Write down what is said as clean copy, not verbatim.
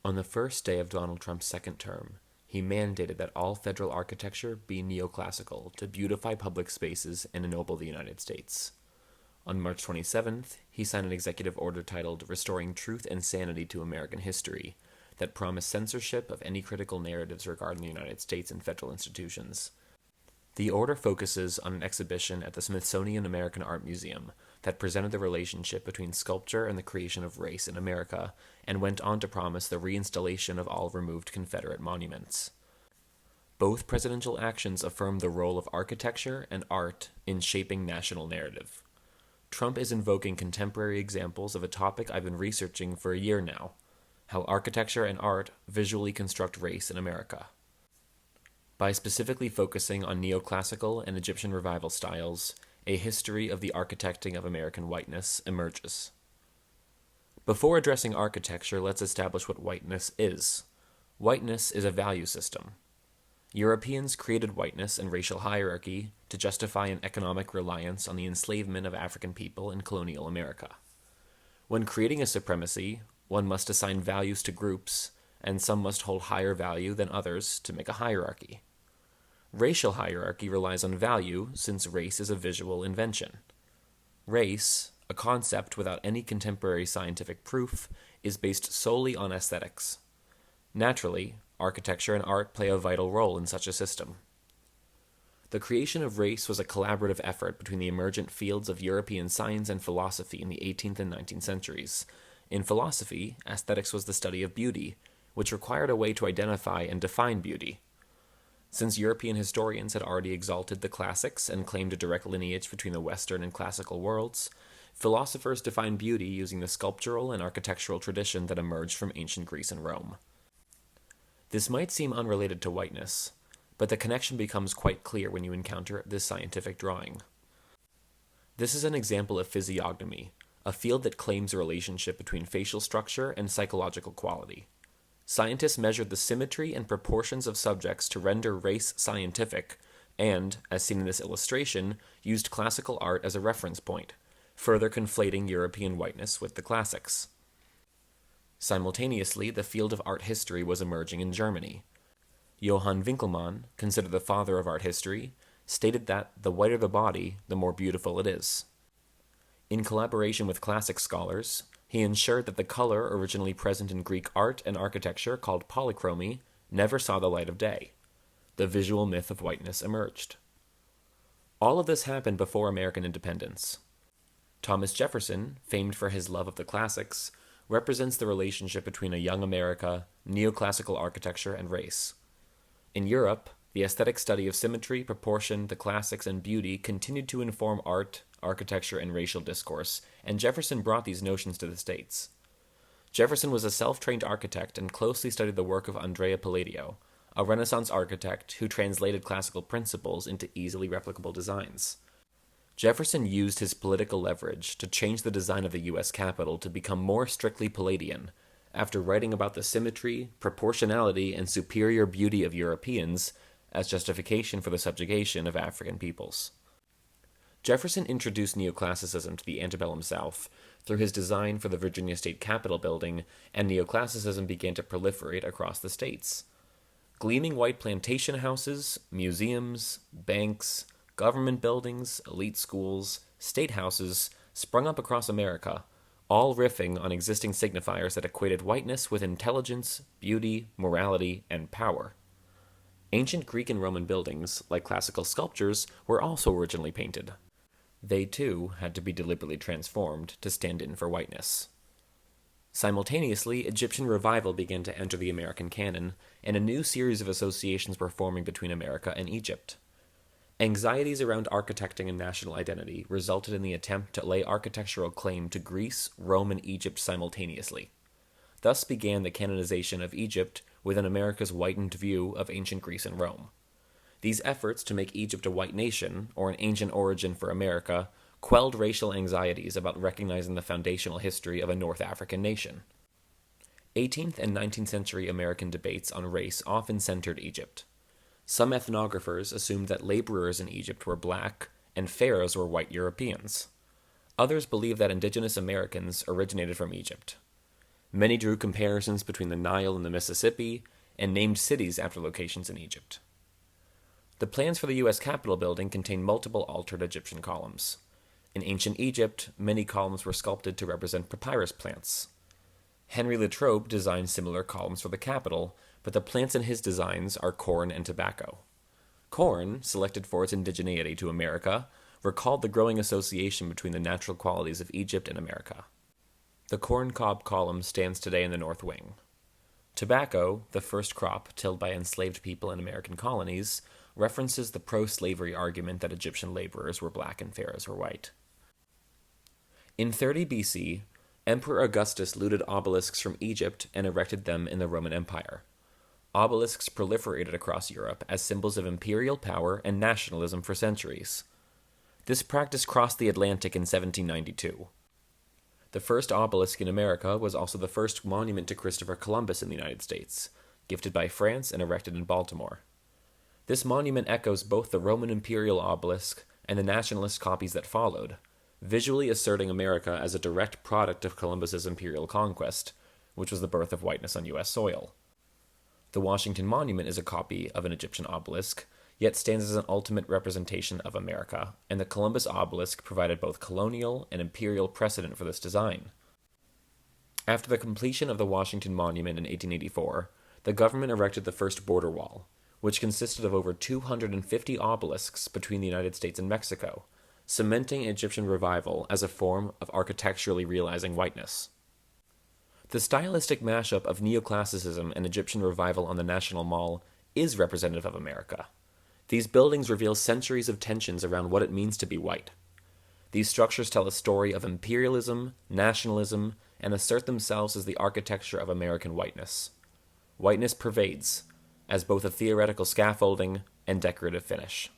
On the first day of Donald Trump's second term, he mandated that all federal architecture be neoclassical to beautify public spaces and ennoble the United States. On March 27th, he signed an executive order titled Restoring Truth and Sanity to American History that promised censorship of any critical narratives regarding the United States and federal institutions. The order focuses on an exhibition at the Smithsonian American Art Museum that presented the relationship between sculpture and the creation of race in America, and went on to promise the reinstallation of all removed Confederate monuments. Both presidential actions affirmed the role of architecture and art in shaping national narrative. Trump is invoking contemporary examples of a topic I've been researching for a year now: how architecture and art visually construct race in America. By specifically focusing on neoclassical and Egyptian revival styles, a history of the architecting of American whiteness emerges. Before addressing architecture, let's establish what whiteness is. Whiteness is a value system. Europeans created whiteness and racial hierarchy to justify an economic reliance on the enslavement of African people in colonial America. When creating a supremacy, one must assign values to groups, and some must hold higher value than others to make a hierarchy. Racial hierarchy relies on value, since race is a visual invention. Race, a concept without any contemporary scientific proof, is based solely on aesthetics. Naturally, architecture and art play a vital role in such a system. The creation of race was a collaborative effort between the emergent fields of European science and philosophy in the 18th and 19th centuries. In philosophy, aesthetics was the study of beauty, which required a way to identify and define beauty. Since European historians had already exalted the classics and claimed a direct lineage between the Western and classical worlds, philosophers defined beauty using the sculptural and architectural tradition that emerged from ancient Greece and Rome. This might seem unrelated to whiteness, but the connection becomes quite clear when you encounter this scientific drawing. This is an example of physiognomy, a field that claims a relationship between facial structure and psychological quality. Scientists measured the symmetry and proportions of subjects to render race scientific, and, as seen in this illustration, used classical art as a reference point, further conflating European whiteness with the classics. Simultaneously, the field of art history was emerging in Germany. Johann Winckelmann, considered the father of art history, stated that the whiter the body, the more beautiful it is. In collaboration with classic scholars, he ensured that the color originally present in Greek art and architecture, called polychromy, never saw the light of day. The visual myth of whiteness emerged. All of this happened before American independence. Thomas Jefferson, famed for his love of the classics, represents the relationship between a young America, neoclassical architecture, and race. In Europe, the aesthetic study of symmetry, proportion, the classics, and beauty continued to inform art, architecture, and racial discourse, and Jefferson brought these notions to the States. Jefferson was a self-trained architect and closely studied the work of Andrea Palladio, a Renaissance architect who translated classical principles into easily replicable designs. Jefferson used his political leverage to change the design of the U.S. Capitol to become more strictly Palladian, after writing about the symmetry, proportionality, and superior beauty of Europeans as justification for the subjugation of African peoples. Jefferson introduced neoclassicism to the antebellum South through his design for the Virginia State Capitol building, and neoclassicism began to proliferate across the states. Gleaming white plantation houses, museums, banks, government buildings, elite schools, state houses sprung up across America, all riffing on existing signifiers that equated whiteness with intelligence, beauty, morality, and power. Ancient Greek and Roman buildings, like classical sculptures, were also originally painted. They, too, had to be deliberately transformed to stand in for whiteness. Simultaneously, Egyptian revival began to enter the American canon, and a new series of associations were forming between America and Egypt. Anxieties around architecting and national identity resulted in the attempt to lay architectural claim to Greece, Rome, and Egypt simultaneously. Thus began the canonization of Egypt within America's whitened view of ancient Greece and Rome. These efforts to make Egypt a white nation, or an ancient origin for America, quelled racial anxieties about recognizing the foundational history of a North African nation. 18th and 19th century American debates on race often centered Egypt. Some ethnographers assumed that laborers in Egypt were black, and pharaohs were white Europeans. Others believed that indigenous Americans originated from Egypt. Many drew comparisons between the Nile and the Mississippi, and named cities after locations in Egypt. The plans for the U.S. Capitol building contain multiple altered Egyptian columns. In ancient Egypt, many columns were sculpted to represent papyrus plants. Henry Latrobe designed similar columns for the Capitol, but the plants in his designs are corn and tobacco. Corn, selected for its indigeneity to America, recalled the growing association between the natural qualities of Egypt and America. The corn cob column stands today in the north wing. Tobacco, the first crop tilled by enslaved people in American colonies, references the pro-slavery argument that Egyptian laborers were black and pharaohs were white. In 30 BC, Emperor Augustus looted obelisks from Egypt and erected them in the Roman Empire. Obelisks proliferated across Europe as symbols of imperial power and nationalism for centuries. This practice crossed the Atlantic in 1792. The first obelisk in America was also the first monument to Christopher Columbus in the United States, gifted by France and erected in Baltimore. This monument echoes both the Roman imperial obelisk and the nationalist copies that followed, visually asserting America as a direct product of Columbus's imperial conquest, which was the birth of whiteness on U.S. soil. The Washington Monument is a copy of an Egyptian obelisk, yet stands as an ultimate representation of America, and the Columbus obelisk provided both colonial and imperial precedent for this design. After the completion of the Washington Monument in 1884, the government erected the first border wall, which consisted of over 250 obelisks between the United States and Mexico, cementing Egyptian revival as a form of architecturally realizing whiteness. The stylistic mashup of neoclassicism and Egyptian revival on the National Mall is representative of America. These buildings reveal centuries of tensions around what it means to be white. These structures tell a story of imperialism, nationalism, and assert themselves as the architecture of American whiteness. Whiteness pervades, as both a theoretical scaffolding and decorative finish.